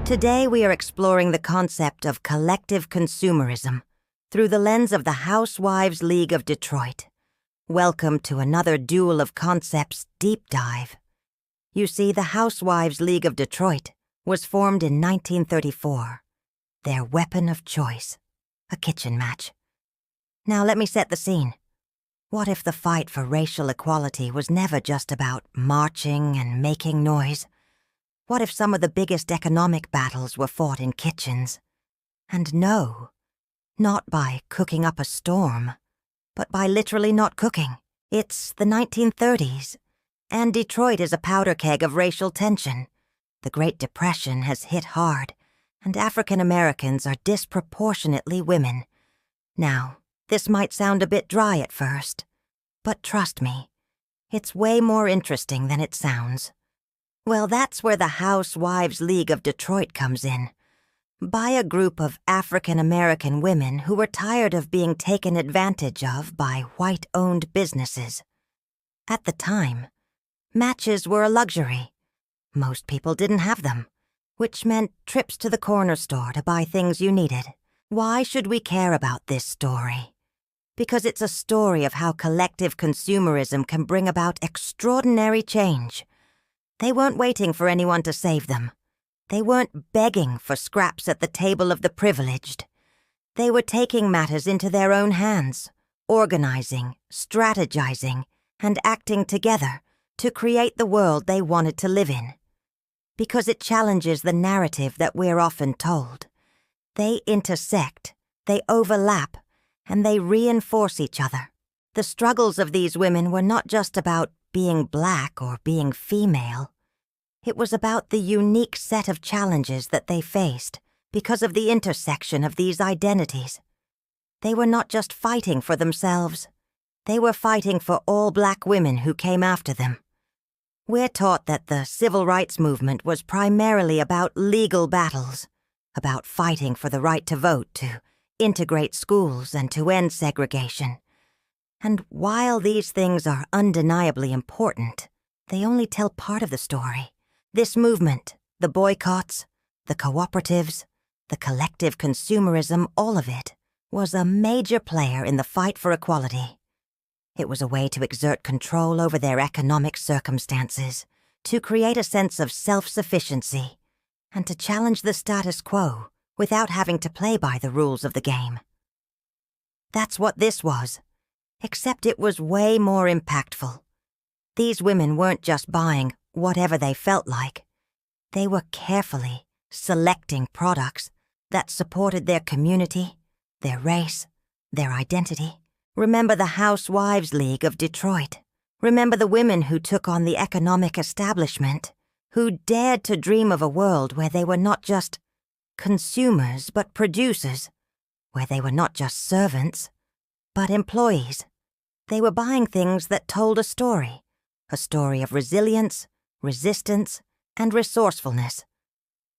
Today we are exploring the concept of collective consumerism through the lens of the Housewives League of Detroit. Welcome to another Duel of Concepts deep dive. You see, the Housewives League of Detroit was formed in 1934. Their weapon of choice, a kitchen match. Now let me set the scene. What if the fight for racial equality was never just about marching and making noise? What if some of the biggest economic battles were fought in kitchens? And no, not by cooking up a storm, but by literally not cooking. It's the 1930s, and Detroit is a powder keg of racial tension. The Great Depression has hit hard, and African Americans are disproportionately women. Now, this might sound a bit dry at first, but trust me, it's way more interesting than it sounds. Well, that's where the Housewives League of Detroit comes in. By a group of African American women who were tired of being taken advantage of by white-owned businesses. At the time, matches were a luxury. Most people didn't have them, which meant trips to the corner store to buy things you needed. Why should we care about this story? Because it's a story of how collective consumerism can bring about extraordinary change. They weren't waiting for anyone to save them. They weren't begging for scraps at the table of the privileged. They were taking matters into their own hands, organizing, strategizing, and acting together to create the world they wanted to live in. Because it challenges the narrative that we're often told. They intersect, they overlap, and they reinforce each other. The struggles of these women were not just about being black or being female. It was about the unique set of challenges that they faced because of the intersection of these identities. They were not just fighting for themselves. They were fighting for all black women who came after them. We're taught that the civil rights movement was primarily about legal battles, about fighting for the right to vote, to integrate schools, and to end segregation. And while these things are undeniably important, they only tell part of the story. This movement, the boycotts, the cooperatives, the collective consumerism, all of it, was a major player in the fight for equality. It was a way to exert control over their economic circumstances, to create a sense of self-sufficiency, and to challenge the status quo without having to play by the rules of the game. That's what this was, except it was way more impactful. These women weren't just buying whatever they felt like. They were carefully selecting products that supported their community, their race, their identity. Remember the Housewives League of Detroit. Remember the women who took on the economic establishment, who dared to dream of a world where they were not just consumers but producers, where they were not just servants but employees. They were buying things that told a story of resilience, resistance, and resourcefulness.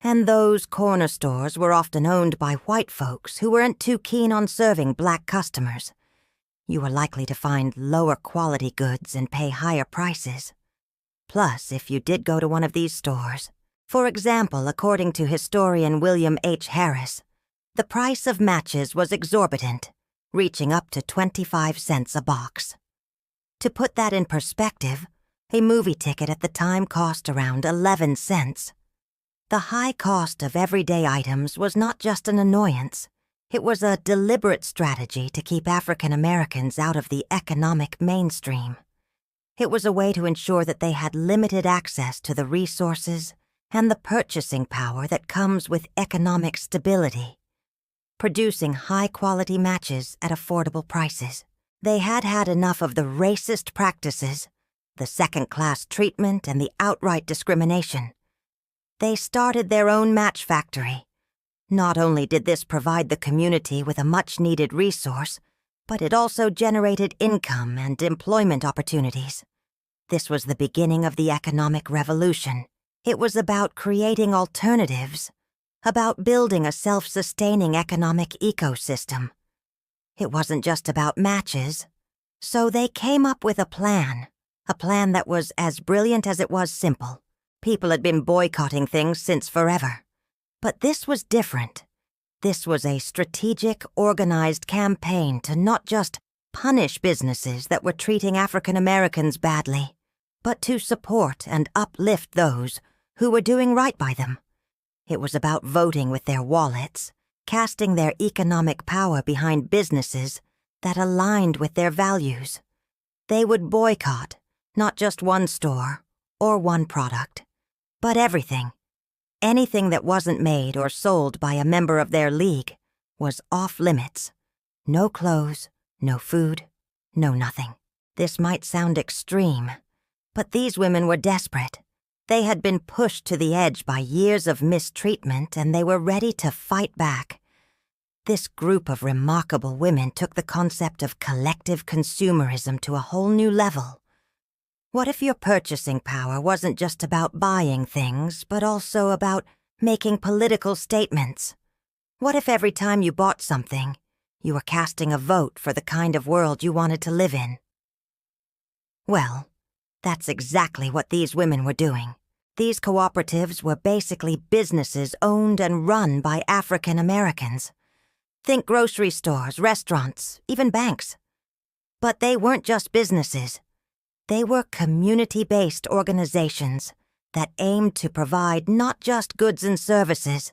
And those corner stores were often owned by white folks who weren't too keen on serving black customers. You were likely to find lower quality goods and pay higher prices. Plus, if you did go to one of these stores, for example, according to historian William H. Harris, the price of matches was exorbitant, reaching up to 25 cents a box. To put that in perspective, a movie ticket at the time cost around 11 cents. The high cost of everyday items was not just an annoyance. It was a deliberate strategy to keep African Americans out of the economic mainstream. It was a way to ensure that they had limited access to the resources and the purchasing power that comes with economic stability. Producing high-quality matches at affordable prices. They had had enough of the racist practices, the second-class treatment, and the outright discrimination. They started their own match factory. Not only did this provide the community with a much-needed resource, but it also generated income and employment opportunities. This was the beginning of the economic revolution. It was about creating alternatives, about building a self-sustaining economic ecosystem. It wasn't just about matches. So they came up with a plan that was as brilliant as it was simple. People had been boycotting things since forever. But this was different. This was a strategic, organized campaign to not just punish businesses that were treating African Americans badly, but to support and uplift those who were doing right by them. It was about voting with their wallets, casting their economic power behind businesses that aligned with their values. They would boycott not just one store or one product, but everything. Anything that wasn't made or sold by a member of their league was off limits. No clothes, no food, no nothing. This might sound extreme, but these women were desperate. They had been pushed to the edge by years of mistreatment, and they were ready to fight back. This group of remarkable women took the concept of collective consumerism to a whole new level. What if your purchasing power wasn't just about buying things, but also about making political statements? What if every time you bought something, you were casting a vote for the kind of world you wanted to live in? Well, that's exactly what these women were doing. These cooperatives were basically businesses owned and run by African Americans. Think grocery stores, restaurants, even banks. But they weren't just businesses. They were community-based organizations that aimed to provide not just goods and services,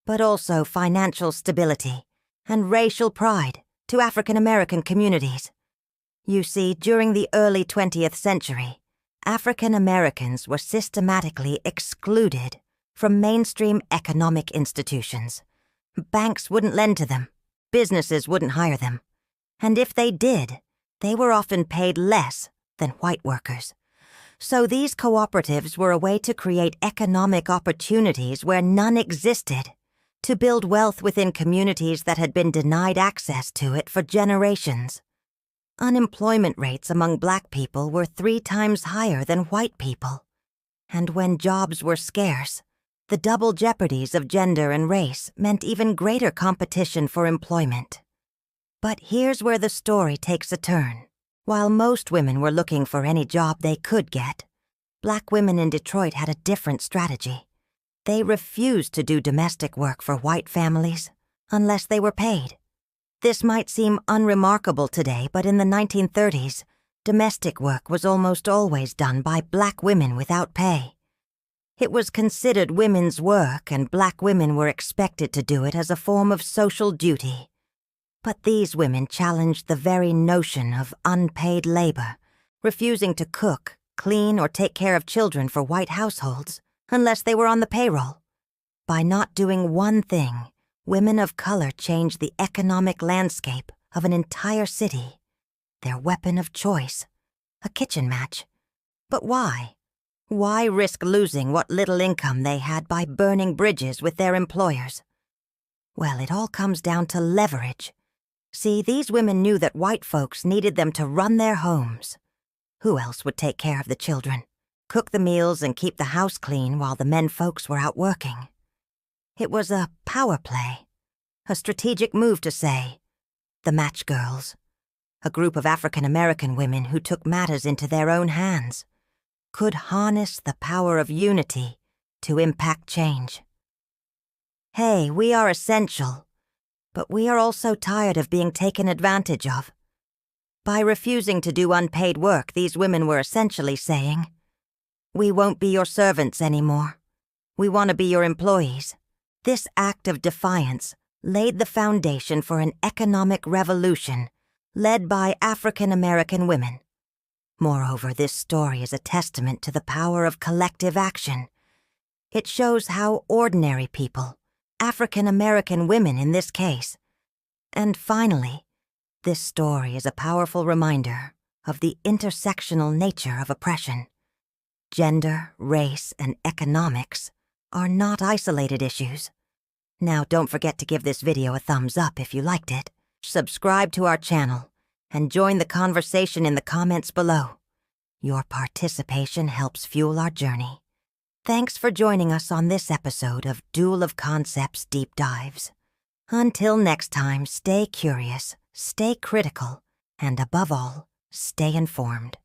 but also financial stability and racial pride to African American communities. You see, during the early 20th century, African Americans were systematically excluded from mainstream economic institutions. Banks wouldn't lend to them, businesses wouldn't hire them, and if they did, they were often paid less than white workers. So these cooperatives were a way to create economic opportunities where none existed, to build wealth within communities that had been denied access to it for generations. Unemployment rates among Black people were 3 times higher than white people. And when jobs were scarce, the double jeopardies of gender and race meant even greater competition for employment. But here's where the story takes a turn. While most women were looking for any job they could get, Black women in Detroit had a different strategy. They refused to do domestic work for white families unless they were paid. This might seem unremarkable today, but in the 1930s, domestic work was almost always done by Black women without pay. It was considered women's work, and Black women were expected to do it as a form of social duty. But these women challenged the very notion of unpaid labor, refusing to cook, clean, or take care of children for white households unless they were on the payroll. By not doing one thing, women of color changed the economic landscape of an entire city. Their weapon of choice, a kitchen match. But why? Why risk losing what little income they had by burning bridges with their employers? Well, it all comes down to leverage. See, these women knew that white folks needed them to run their homes. Who else would take care of the children, cook the meals, and keep the house clean while the men folks were out working? It was a power play, a strategic move to say, the Match Girls, a group of African American women who took matters into their own hands, could harness the power of unity to impact change. Hey, we are essential. But we are also tired of being taken advantage of. By refusing to do unpaid work, these women were essentially saying, we won't be your servants anymore. We want to be your employees. This act of defiance laid the foundation for an economic revolution led by African American women. Moreover, this story is a testament to the power of collective action. It shows how ordinary people, African American women in this case. And finally, this story is a powerful reminder of the intersectional nature of oppression. Gender, race, and economics are not isolated issues. Now, don't forget to give this video a thumbs up if you liked it, subscribe to our channel, and join the conversation in the comments below. Your participation helps fuel our journey. Thanks for joining us on this episode of Duel of Concepts Deep Dives. Until next time, stay curious, stay critical, and above all, stay informed.